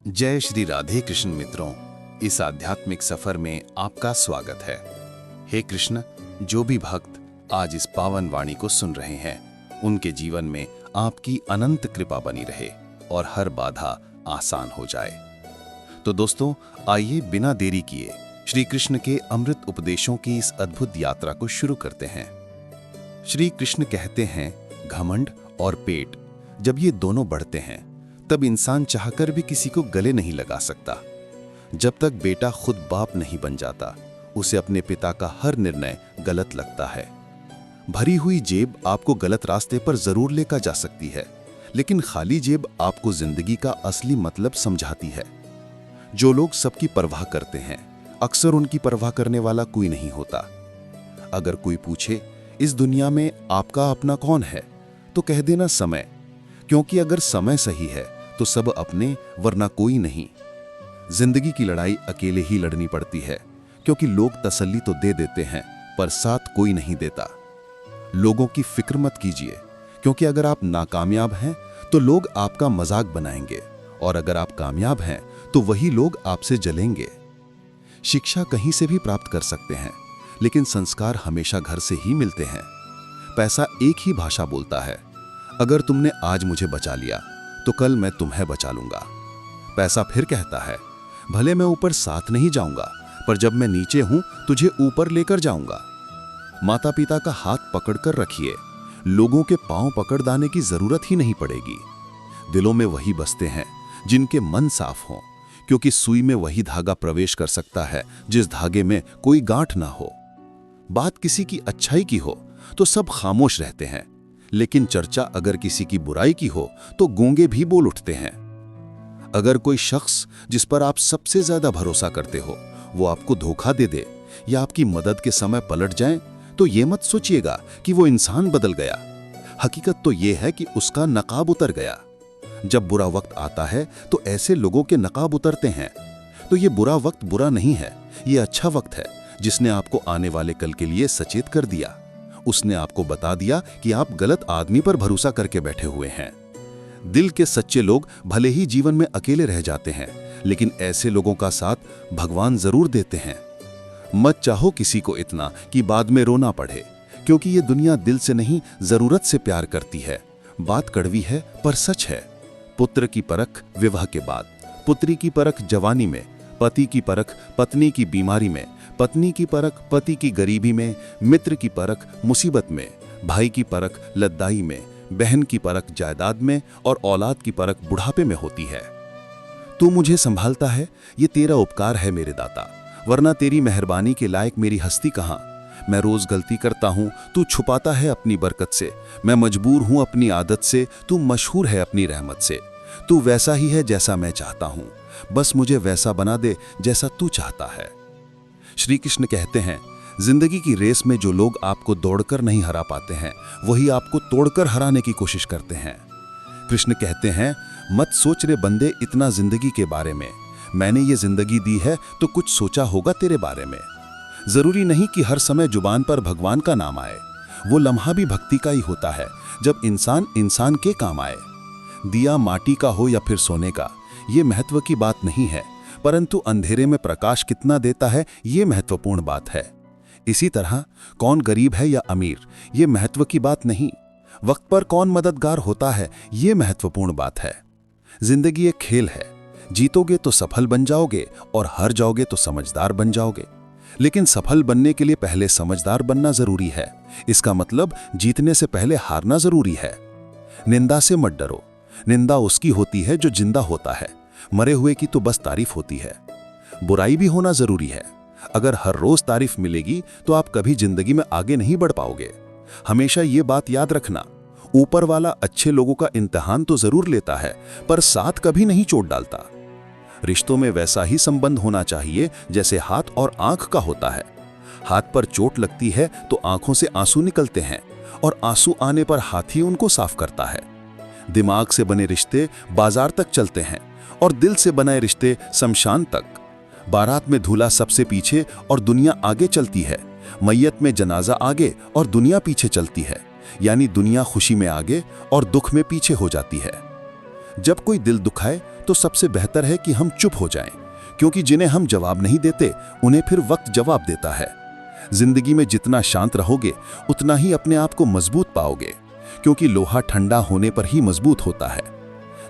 जय श्री राधे कृष्ण मित्रों, इस आध्यात्मिक सफर में आपका स्वागत है। हे कृष्ण, जो भी भक्त आज इस पावन वाणी को सुन रहे हैं, उनके जीवन में आपकी अनंत कृपा बनी रहे और हर बाधा आसान हो जाए। तो दोस्तों, आइए बिना देरी किए श्री कृष्ण के अमृत उपदेशों की इस अद्भुत यात्रा को शुरू करते हैं। श्री कृष्ण कहते हैं, घमंड और पेट जब ये दोनों बढ़ते हैं तब इंसान चाहकर भी किसी को गले नहीं लगा सकता। जब तक बेटा खुद बाप नहीं बन जाता, उसे अपने पिता का हर निर्णय गलत लगता है। भरी हुई जेब आपको गलत रास्ते पर जरूर लेकर जा सकती है, लेकिन खाली जेब आपको जिंदगी का असली मतलब समझाती है। जो लोग सबकी परवाह करते हैं, अक्सर उनकी परवाह करने वाला कोई नहीं होता। अगर कोई पूछे इस दुनिया में आपका अपना कौन है, तो कह देना समय, क्योंकि अगर समय सही है तो सब अपने, वरना कोई नहीं। जिंदगी की लड़ाई अकेले ही लड़नी पड़ती है, क्योंकि लोग तसल्ली तो दे देते हैं पर साथ कोई नहीं देता। लोगों की फिक्र मत कीजिए, क्योंकि अगर आप नाकामयाब हैं तो लोग आपका मजाक बनाएंगे, और अगर आप कामयाब हैं तो वही लोग आपसे जलेंगे। शिक्षा कहीं से भी प्राप्त कर सकते हैं, लेकिन संस्कार हमेशा घर से ही मिलते हैं। पैसा एक ही भाषा बोलता है। अगर तुमने आज मुझे बचा लिया तो कल मैं तुम्हें बचा लूंगा। पैसा फिर कहता है, भले मैं ऊपर साथ नहीं जाऊंगा, पर जब मैं नीचे हूं तुझे ऊपर लेकर जाऊंगा। माता पिता का हाथ पकड़कर रखिए, लोगों के पांव पकड़ दाने की जरूरत ही नहीं पड़ेगी। दिलों में वही बसते हैं जिनके मन साफ हों, क्योंकि सुई में वही धागा प्रवेश कर सकता है जिस धागे में कोई गांठ ना हो। बात किसी की अच्छाई की हो तो सब खामोश रहते हैं, लेकिन चर्चा अगर किसी की बुराई की हो तो गूंगे भी बोल उठते हैं। अगर कोई शख्स जिस पर आप सबसे ज्यादा भरोसा करते हो वो आपको धोखा दे दे या आपकी मदद के समय पलट जाए, तो ये मत सोचिएगा कि वो इंसान बदल गया। हकीकत तो ये है कि उसका नकाब उतर गया। जब बुरा वक्त आता है तो ऐसे लोगों के नकाब उतरते हैं। तो ये बुरा वक्त बुरा नहीं है, ये अच्छा वक्त है, जिसने आपको आने वाले कल के लिए सचेत कर दिया। उसने आपको बता दिया कि आप गलत आदमी पर भरोसा करके बैठे हुए हैं। दिल के सच्चे लोग भले ही जीवन में अकेले रह जाते हैं, लेकिन ऐसे लोगों का साथ भगवान जरूर देते हैं। मत चाहो किसी को इतना कि बाद में रोना पड़े, क्योंकि ये दुनिया दिल से नहीं, जरूरत से प्यार करती है। बात कड़वी है पर सच है। पुत्र की परख विवाह के बाद, पुत्री की परख जवानी में, पति की परख पत्नी की बीमारी में, पत्नी की परख पति की गरीबी में, मित्र की परख मुसीबत में, भाई की परख लद्दाई में, बहन की परख जायदाद में, और औलाद की परख बुढ़ापे में होती है। तू मुझे संभालता है, ये तेरा उपकार है मेरे दाता, वरना तेरी मेहरबानी के लायक मेरी हस्ती कहाँ। मैं रोज गलती करता हूँ, तू छुपाता है अपनी बरकत से। मैं मजबूर हूँ अपनी आदत से, तू मशहूर है अपनी रहमत से। तू वैसा ही है जैसा मैं चाहता हूँ, बस मुझे वैसा बना दे जैसा तू चाहता है। श्री कृष्ण कहते हैं, जिंदगी की रेस में जो लोग आपको दौड़कर नहीं हरा पाते हैं, वही आपको तोड़कर हराने की कोशिश करते हैं। कृष्ण कहते हैं, मत सोच रे बंदे इतना जिंदगी के बारे में। मैंने ये जिंदगी दी है तो कुछ सोचा होगा तेरे बारे में। जरूरी नहीं कि हर समय जुबान पर भगवान का नाम आए। वो लम्हा भी भक्ति का ही होता है, जब इंसान इंसान के काम आए। दिया माटी का हो या फिर सोने का, ये महत्व की बात नहीं है, परंतु अंधेरे में प्रकाश कितना देता है, ये महत्वपूर्ण बात है। इसी तरह कौन गरीब है या अमीर, ये महत्व की बात नहीं। वक्त पर कौन मददगार होता है, ये महत्वपूर्ण बात है। जिंदगी एक खेल है, जीतोगे तो सफल बन जाओगे और हार जाओगे तो समझदार बन जाओगे। लेकिन सफल बनने के लिए पहले समझदार बनना जरूरी है। इसका मतलब जीतने से पहले हारना जरूरी है। निंदा से मत डरो, निंदा उसकी होती है जो जिंदा होता है, मरे हुए की तो बस तारीफ होती है। बुराई भी होना जरूरी है। अगर हर रोज तारीफ मिलेगी तो आप कभी जिंदगी में आगे नहीं बढ़ पाओगे। हमेशा ये बात याद रखना, ऊपर वाला अच्छे लोगों का इम्तिहान तो जरूर लेता है, पर साथ कभी नहीं चोट डालता। रिश्तों में वैसा ही संबंध होना चाहिए जैसे हाथ और आंख का होता है। हाथ पर चोट लगती है तो आंखों से आंसू निकलते हैं, और आंसू आने पर हाथ ही उनको साफ करता है। दिमाग से बने रिश्ते बाजार तक चलते हैं, और दिल से बनाए रिश्ते शमशान तक। बारात में दूल्हा सबसे पीछे और दुनिया आगे चलती है। मैयत में जनाजा आगे और दुनिया पीछे चलती है, यानी दुनिया खुशी में आगे और दुख में पीछे हो जाती है। जब कोई दिल दुखाए तो सबसे बेहतर है कि हम चुप हो जाएं, क्योंकि जिन्हें हम जवाब नहीं देते उन्हें फिर वक्त जवाब देता है। जिंदगी में जितना शांत रहोगे उतना ही अपने आप को मजबूत पाओगे, क्योंकि लोहा ठंडा होने पर ही मजबूत होता है।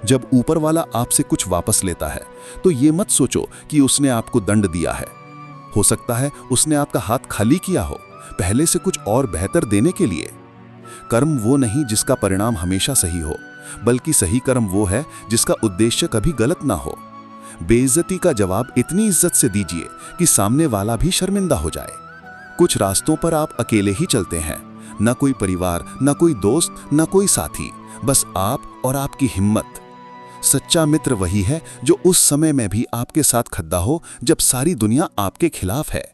जब ऊपर वाला आपसे कुछ वापस लेता है तो ये मत सोचो कि उसने आपको दंड दिया है। हो सकता है उसने आपका हाथ खाली किया हो, पहले से कुछ और बेहतर देने के लिए। कर्म वो नहीं जिसका परिणाम हमेशा सही हो, बल्कि सही कर्म वो है जिसका उद्देश्य कभी गलत ना हो। बेइज्जती का जवाब इतनी इज्जत से दीजिए कि सामने वाला भी शर्मिंदा हो जाए। कुछ रास्तों पर आप अकेले ही चलते हैं, न कोई परिवार, न कोई दोस्त, न कोई साथी, बस आप और आपकी हिम्मत। सच्चा मित्र वही है जो उस समय में भी आपके साथ खड़ा हो जब सारी दुनिया आपके खिलाफ है।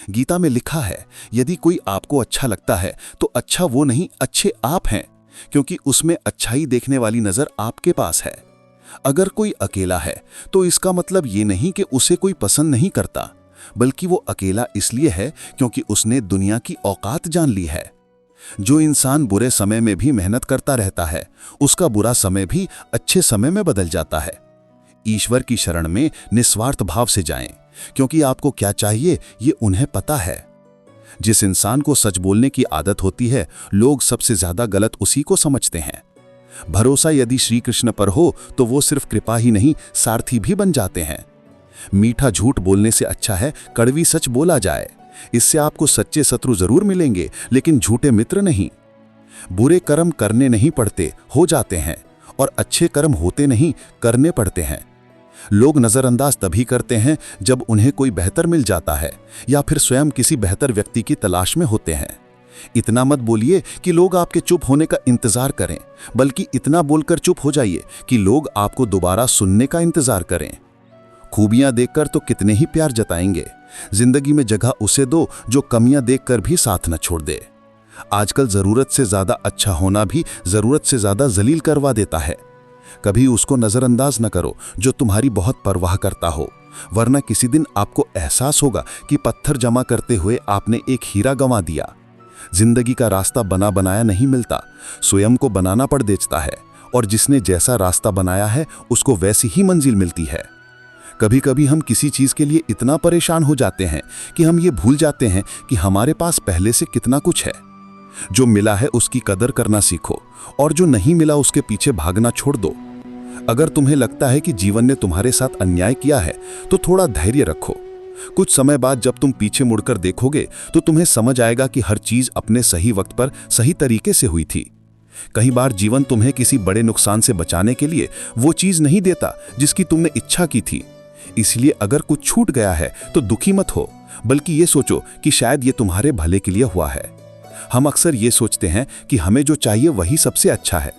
गीता में लिखा है, यदि कोई आपको अच्छा लगता है तो अच्छा वो नहीं, अच्छे आप हैं, क्योंकि उसमें अच्छाई देखने वाली नजर आपके पास है। अगर कोई अकेला है तो इसका मतलब ये नहीं कि उसे कोई पसंद नहीं करता, बल्कि वो अकेला इसलिए है क्योंकि उसने दुनिया की औकात जान ली है। जो इंसान बुरे समय में भी मेहनत करता रहता है, उसका बुरा समय भी अच्छे समय में बदल जाता है। ईश्वर की शरण में निस्वार्थ भाव से जाएं, क्योंकि आपको क्या चाहिए ये उन्हें पता है। जिस इंसान को सच बोलने की आदत होती है, लोग सबसे ज्यादा गलत उसी को समझते हैं। भरोसा यदि श्री कृष्ण पर हो तो वो सिर्फ कृपा ही नहीं, सारथी भी बन जाते हैं। मीठा झूठ बोलने से अच्छा है कड़वी सच बोला जाए। इससे आपको सच्चे शत्रु जरूर मिलेंगे, लेकिन झूठे मित्र नहीं। बुरे कर्म करने नहीं पड़ते, हो जाते हैं, और अच्छे कर्म होते नहीं, करने पड़ते हैं। लोग नजरअंदाज तभी करते हैं जब उन्हें कोई बेहतर मिल जाता है या फिर स्वयं किसी बेहतर व्यक्ति की तलाश में होते हैं। इतना मत बोलिए कि लोग आपके चुप होने का इंतजार करें, बल्कि इतना बोलकर चुप हो जाइए कि लोग आपको दोबारा सुनने का इंतजार करें। खूबियां देखकर तो कितने ही प्यार जताएंगे, जिंदगी में जगह उसे दो जो कमियां देखकर भी साथ न छोड़ दे। आजकल जरूरत से ज्यादा अच्छा होना भी जरूरत से ज्यादा जलील करवा देता है। कभी उसको नजरअंदाज न करो जो तुम्हारी बहुत परवाह करता हो, वरना किसी दिन आपको एहसास होगा कि पत्थर जमा करते हुए आपने एक हीरा गंवा दिया। जिंदगी का रास्ता बना बनाया नहीं मिलता, स्वयं को बनाना पड़ देता है, और जिसने जैसा रास्ता बनाया है उसको वैसी ही मंजिल मिलती है। कभी कभी हम किसी चीज के लिए इतना परेशान हो जाते हैं कि हम ये भूल जाते हैं कि हमारे पास पहले से कितना कुछ है। जो मिला है उसकी कदर करना सीखो, और जो नहीं मिला उसके पीछे भागना छोड़ दो। अगर तुम्हें लगता है कि जीवन ने तुम्हारे साथ अन्याय किया है तो थोड़ा धैर्य रखो। कुछ समय बाद जब तुम पीछे मुड़कर देखोगे तो तुम्हें समझ आएगा कि हर चीज अपने सही वक्त पर सही तरीके से हुई थी। कई बार जीवन तुम्हें किसी बड़े नुकसान से बचाने के लिए वो चीज नहीं देता जिसकी तुमने इच्छा की थी। इसलिए अगर कुछ छूट गया है तो दुखी मत हो, बल्कि ये सोचो कि शायद ये तुम्हारे भले के लिए हुआ है। हम अक्सर ये सोचते हैं कि हमें जो चाहिए वही सबसे अच्छा है,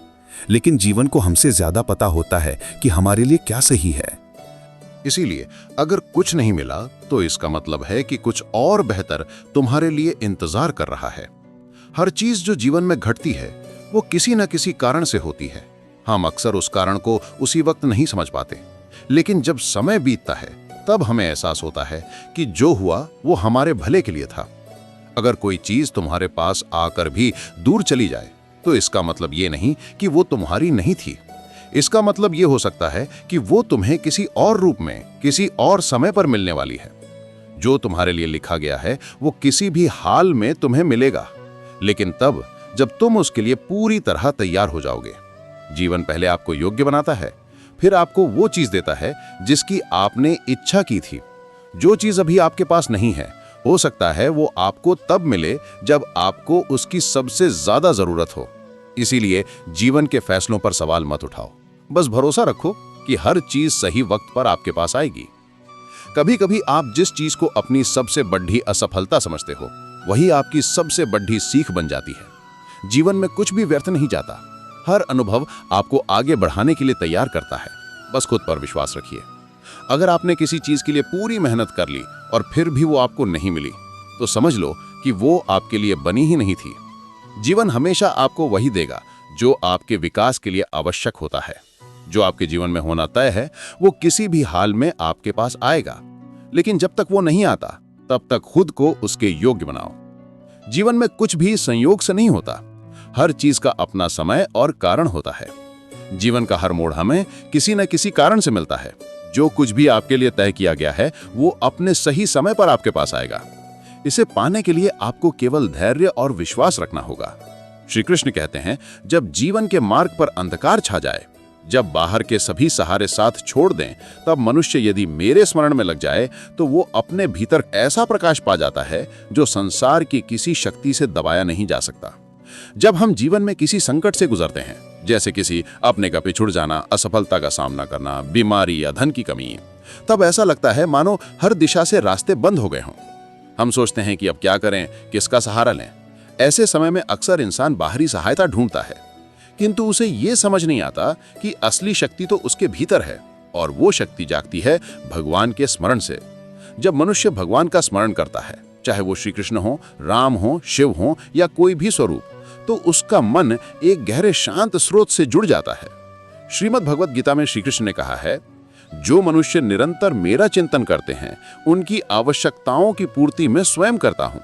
लेकिन जीवन को हमसे ज्यादा पता होता है कि हमारे लिए क्या सही है। इसीलिए अगर कुछ नहीं मिला तो इसका मतलब है कि कुछ और बेहतर तुम्हारे लिए इंतजार कर रहा है। हर चीज जो जीवन में घटती है वो किसी न किसी कारण से होती है। हम अक्सर उस कारण को उसी वक्त नहीं समझ पाते, लेकिन जब समय बीतता है तब हमें एहसास होता है कि जो हुआ वो हमारे भले के लिए था। अगर कोई चीज तुम्हारे पास आकर भी दूर चली जाए तो इसका मतलब ये नहीं कि वो तुम्हारी नहीं थी। इसका मतलब ये हो सकता है कि वो तुम्हें किसी और रूप में, किसी और समय पर मिलने वाली है। जो तुम्हारे लिए लिखा गया है वो किसी भी हाल में तुम्हें मिलेगा, लेकिन तब जब तुम उसके लिए पूरी तरह तैयार हो जाओगे। जीवन पहले आपको योग्य बनाता है, फिर आपको वो चीज देता है जिसकी आपने इच्छा की थी। जो चीज अभी आपके पास नहीं है, हो सकता है वो आपको तब मिले जब आपको उसकी सबसे ज्यादा जरूरत हो। इसीलिए जीवन के फैसलों पर सवाल मत उठाओ, बस भरोसा रखो कि हर चीज सही वक्त पर आपके पास आएगी। कभी कभी आप जिस चीज को अपनी सबसे बड़ी असफलता समझते हो वही आपकी सबसे बड़ी सीख बन जाती है। जीवन में कुछ भी व्यर्थ नहीं जाता, हर अनुभव आपको आगे बढ़ाने के लिए तैयार करता है। बस खुद पर विश्वास रखिए। अगर आपने किसी चीज के लिए पूरी मेहनत कर ली और फिर भी वो आपको नहीं मिली, तो समझ लो कि वो आपके लिए बनी ही नहीं थी। जीवन हमेशा आपको वही देगा जो आपके विकास के लिए आवश्यक होता है। जो आपके जीवन में होना तय है वो किसी भी हाल में आपके पास आएगा, लेकिन जब तक वो नहीं आता तब तक खुद को उसके योग्य बनाओ। जीवन में कुछ भी संयोग से नहीं होता, हर चीज का अपना समय और कारण होता है। जीवन का हर मोड़ हमें किसी न किसी कारण से मिलता है। जो कुछ भी आपके लिए तय किया गया है वो अपने सही समय पर आपके पास आएगा। इसे पाने के लिए आपको केवल धैर्य और विश्वास रखना होगा। श्री कृष्ण कहते हैं, जब जीवन के मार्ग पर अंधकार छा जाए, जब बाहर के सभी सहारे साथ छोड़ दें, तब मनुष्य यदि मेरे स्मरण में लग जाए तो वो अपने भीतर ऐसा प्रकाश पा जाता है जो संसार की किसी शक्ति से दबाया नहीं जा सकता। जब हम जीवन में किसी संकट से गुजरते हैं, जैसे किसी अपने का पिछुड़ जाना, असफलता का सामना करना, बीमारी या धन की कमी, तब ऐसा लगता है मानो हर दिशा से रास्ते बंद हो गए हों। हम सोचते हैं कि अब क्या करें, किसका सहारा लें। ऐसे समय में अक्सर इंसान बाहरी सहायता ढूंढता है, किंतु उसे ये समझ नहीं आता कि असली शक्ति तो उसके भीतर है और वो शक्ति जागती है भगवान के स्मरण से। जब मनुष्य भगवान का स्मरण करता है, चाहे वो श्री कृष्ण हो, राम हो, शिव हो या कोई भी स्वरूप, तो उसका मन एक गहरे शांत स्रोत से जुड़ जाता है। श्रीमद् भगवत गीता में श्री कृष्ण ने कहा है, जो मनुष्य निरंतर मेरा चिंतन करते हैं उनकी आवश्यकताओं की पूर्ति मैं स्वयं करता हूं।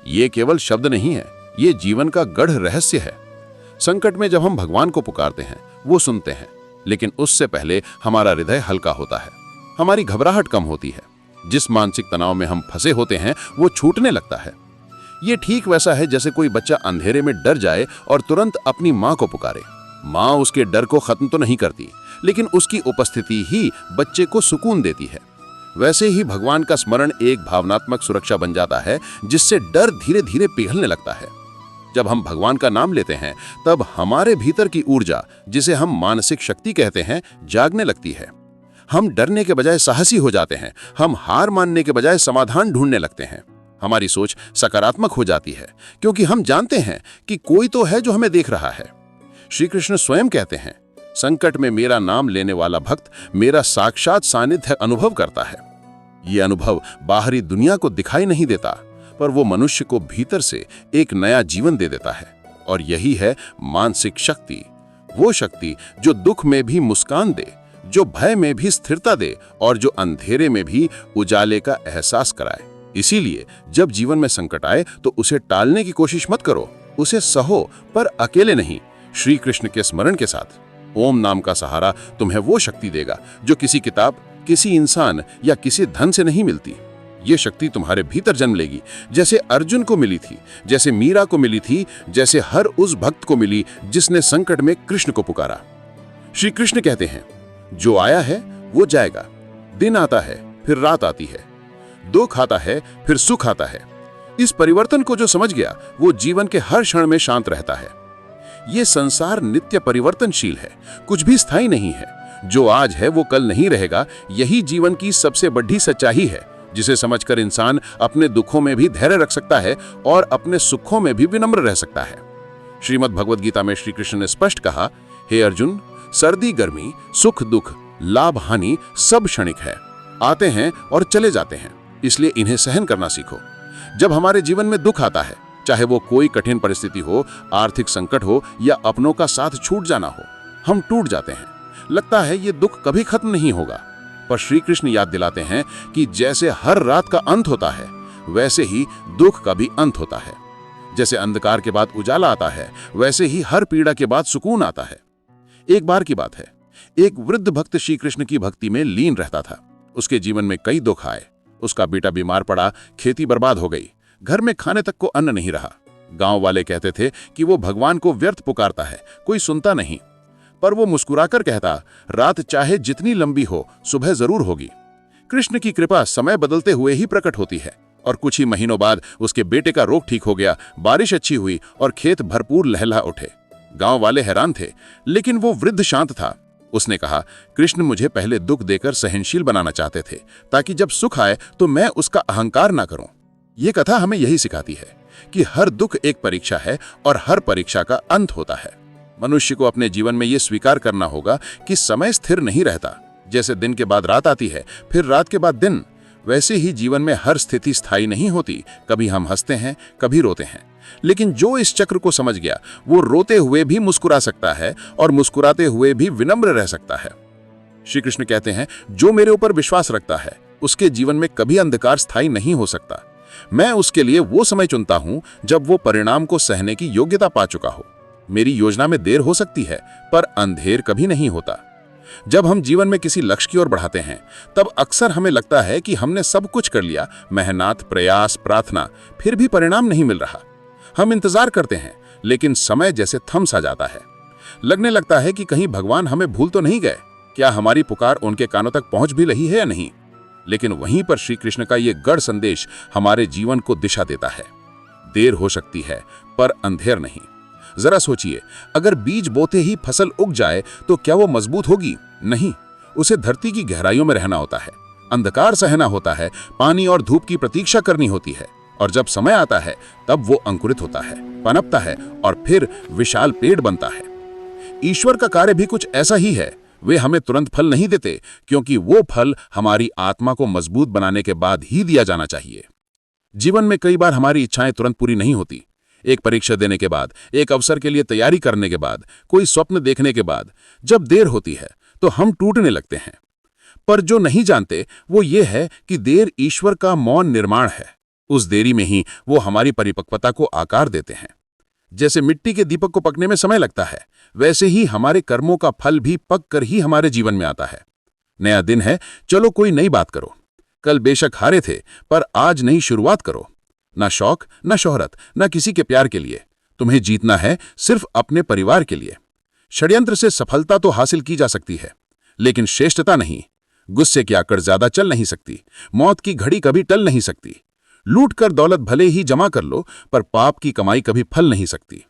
ये केवल शब्द नहीं है, ये जीवन का गढ़ रहस्य है। संकट में जब हम भगवान को पुकारते हैं, वो सुनते हैं, लेकिन उससे पहले हमारा हृदय हल्का होता है, हमारी घबराहट कम होती है। जिस मानसिक तनाव में हम फंसे होते हैं वो छूटने लगता है। ये ठीक वैसा है जैसे कोई बच्चा अंधेरे में डर जाए और तुरंत अपनी माँ को पुकारे। माँ उसके डर को खत्म तो नहीं करती, लेकिन उसकी उपस्थिति ही बच्चे को सुकून देती है। वैसे ही भगवान का स्मरण एक भावनात्मक सुरक्षा बन जाता है, जिससे डर धीरे धीरे पिघलने लगता है। जब हम भगवान का नाम लेते हैं, तब हमारे भीतर की ऊर्जा, जिसे हम मानसिक शक्ति कहते हैं, जागने लगती है। हम डरने के बजाय साहसी हो जाते हैं, हम हार मानने के बजाय समाधान ढूंढने लगते हैं। हमारी सोच सकारात्मक हो जाती है, क्योंकि हम जानते हैं कि कोई तो है जो हमें देख रहा है। श्री कृष्ण स्वयं कहते हैं, संकट में मेरा नाम लेने वाला भक्त मेरा साक्षात सानिध्य अनुभव करता है। ये अनुभव बाहरी दुनिया को दिखाई नहीं देता, पर वो मनुष्य को भीतर से एक नया जीवन दे देता है। और यही है मानसिक शक्ति, वो शक्ति जो दुख में भी मुस्कान दे, जो भय में भी स्थिरता दे और जो अंधेरे में भी उजाले का एहसास कराए। इसीलिए जब जीवन में संकट आए तो उसे टालने की कोशिश मत करो, उसे सहो, पर अकेले नहीं, श्री कृष्ण के स्मरण के साथ। ओम नाम का सहारा तुम्हें वो शक्ति देगा जो किसी किताब, किसी इंसान या किसी धन से नहीं मिलती। ये शक्ति तुम्हारे भीतर जन्म लेगी, जैसे अर्जुन को मिली थी, जैसे मीरा को मिली थी, जैसे हर उस भक्त को मिली जिसने संकट में कृष्ण को पुकारा। श्री कृष्ण कहते हैं, जो आया है वो जाएगा। दिन आता है फिर रात आती है, दुख आता है फिर सुख आता है। इस परिवर्तन को जो समझ गया वो जीवन के हर क्षण में शांत रहता है। ये संसार नित्य परिवर्तनशील है, कुछ भी स्थायी नहीं है। जो आज है वो कल नहीं रहेगा। यही जीवन की सबसे बड़ी सच्चाई है, जिसे समझकर इंसान अपने दुखों में भी धैर्य रख सकता है और अपने सुखों में भी विनम्र रह सकता है। श्रीमद् भगवद गीता में श्री कृष्ण ने स्पष्ट कहा, हे अर्जुन, सर्दी गर्मी, सुख दुख, लाभ हानि सब क्षणिक है, आते हैं और चले जाते हैं, इसलिए इन्हें सहन करना सीखो। जब हमारे जीवन में दुख आता है, चाहे वो कोई कठिन परिस्थिति हो, आर्थिक संकट हो या अपनों का साथ छूट जाना हो, हम टूट जाते हैं। लगता है ये दुख कभी खत्म नहीं होगा, पर श्री कृष्ण याद दिलाते हैं कि जैसे हर रात का अंत होता है, वैसे ही दुख का भी अंत होता है। जैसे अंधकार के बाद उजाला आता है, वैसे ही हर पीड़ा के बाद सुकून आता है। एक बार की बात है, एक वृद्ध भक्त श्री कृष्ण की भक्ति में लीन रहता था। उसके जीवन में कई दुख आए। उसका बेटा बीमार पड़ा, खेती बर्बाद हो गई, घर में खाने तक को अन्न नहीं रहा। गांव वाले कहते थे कि वो भगवान को व्यर्थ पुकारता है, कोई सुनता नहीं। पर वो मुस्कुराकर कहता, रात चाहे जितनी लंबी हो, सुबह जरूर होगी। कृष्ण की कृपा समय बदलते हुए ही प्रकट होती है, और कुछ ही महीनों बाद उसके बेटे का रोग ठीक हो गया, बारिश अच्छी हुई और खेत भरपूर लहलहा उठे। गांव वाले हैरान थे, लेकिन वो वृद्ध शांत था। उसने कहा, कृष्ण मुझे पहले दुख देकर सहनशील बनाना चाहते थे, ताकि जब सुख आए तो मैं उसका अहंकार ना करूं। ये कथा हमें यही सिखाती है कि हर दुख एक परीक्षा है और हर परीक्षा का अंत होता है। मनुष्य को अपने जीवन में यह स्वीकार करना होगा कि समय स्थिर नहीं रहता। जैसे दिन के बाद रात आती है, फिर रात के बाद दिन, वैसे ही जीवन में हर स्थिति स्थायी नहीं होती। कभी हम हंसते हैं, कभी रोते हैं, लेकिन जो इस चक्र को समझ गया वो रोते हुए भी मुस्कुरा सकता है और मुस्कुराते हुए भी विनम्र रह सकता है। श्री कृष्ण कहते हैं, जो मेरे ऊपर विश्वास रखता है उसके जीवन में कभी अंधकार स्थायी नहीं हो सकता। मैं उसके लिए वो समय चुनता हूं जब वो परिणाम को सहने की योग्यता पा चुका हो। मेरी योजना में देर हो सकती है, पर अंधेर कभी नहीं होता। जब हम जीवन में किसी लक्ष्य की ओर बढ़ाते हैं, तब अक्सर हमें लगता है कि हमने सब कुछ कर लिया, मेहनत, प्रयास, प्रार्थना, फिर भी परिणाम नहीं मिल रहा। हम इंतजार करते हैं, लेकिन समय जैसे थम सा जाता है। लगने लगता है कि कहीं भगवान हमें भूल तो नहीं गए, क्या हमारी पुकार उनके कानों तक पहुंच भी रही है या नहीं। लेकिन वहीं पर श्री कृष्ण का ये गढ़ संदेश हमारे जीवन को दिशा देता है। देर हो सकती है, पर अंधेर नहीं। जरा सोचिए, अगर बीज बोते ही फसल उग जाए तो क्या वो मजबूत होगी? नहीं, उसे धरती की गहराइयों में रहना होता है, अंधकार सहना होता है, पानी और धूप की प्रतीक्षा करनी होती है, और जब समय आता है तब वो अंकुरित होता है, पनपता है और फिर विशाल पेड़ बनता है। ईश्वर का कार्य भी कुछ ऐसा ही है। वे हमें तुरंत फल नहीं देते, क्योंकि वो फल हमारी आत्मा को मजबूत बनाने के बाद ही दिया जाना चाहिए। जीवन में कई बार हमारी इच्छाएं तुरंत पूरी नहीं होती। एक परीक्षा देने के बाद, एक अवसर के लिए तैयारी करने के बाद, कोई स्वप्न देखने के बाद जब देर होती है तो हम टूटने लगते हैं। पर जो नहीं जानते वो ये है कि देर ईश्वर का मौन निर्माण है। उस देरी में ही वो हमारी परिपक्वता को आकार देते हैं। जैसे मिट्टी के दीपक को पकने में समय लगता है, वैसे ही हमारे कर्मों का फल भी पक कर ही हमारे जीवन में आता है। नया दिन है, चलो कोई नई बात करो। कल बेशक हारे थे, पर आज नई शुरुआत करो। ना शौक, ना शोहरत, ना किसी के प्यार के लिए। तुम्हें जीतना है सिर्फ अपने परिवार के लिए। षड्यंत्र से सफलता तो हासिल की जा सकती है, लेकिन श्रेष्ठता नहीं। गुस्से की आकड़ ज्यादा चल नहीं सकती। मौत की घड़ी कभी टल नहीं सकती। लूट कर दौलत भले ही जमा कर लो, पर पाप की कमाई कभी फल नहीं सकती।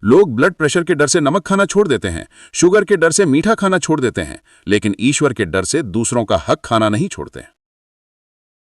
लोग ब्लड प्रेशर के डर से नमक खाना छोड़ देते हैं, शुगर के डर से मीठा खाना छोड़ देते हैं, लेकिन ईश्वर के डर से दूसरों का हक खाना नहीं छोड़ते।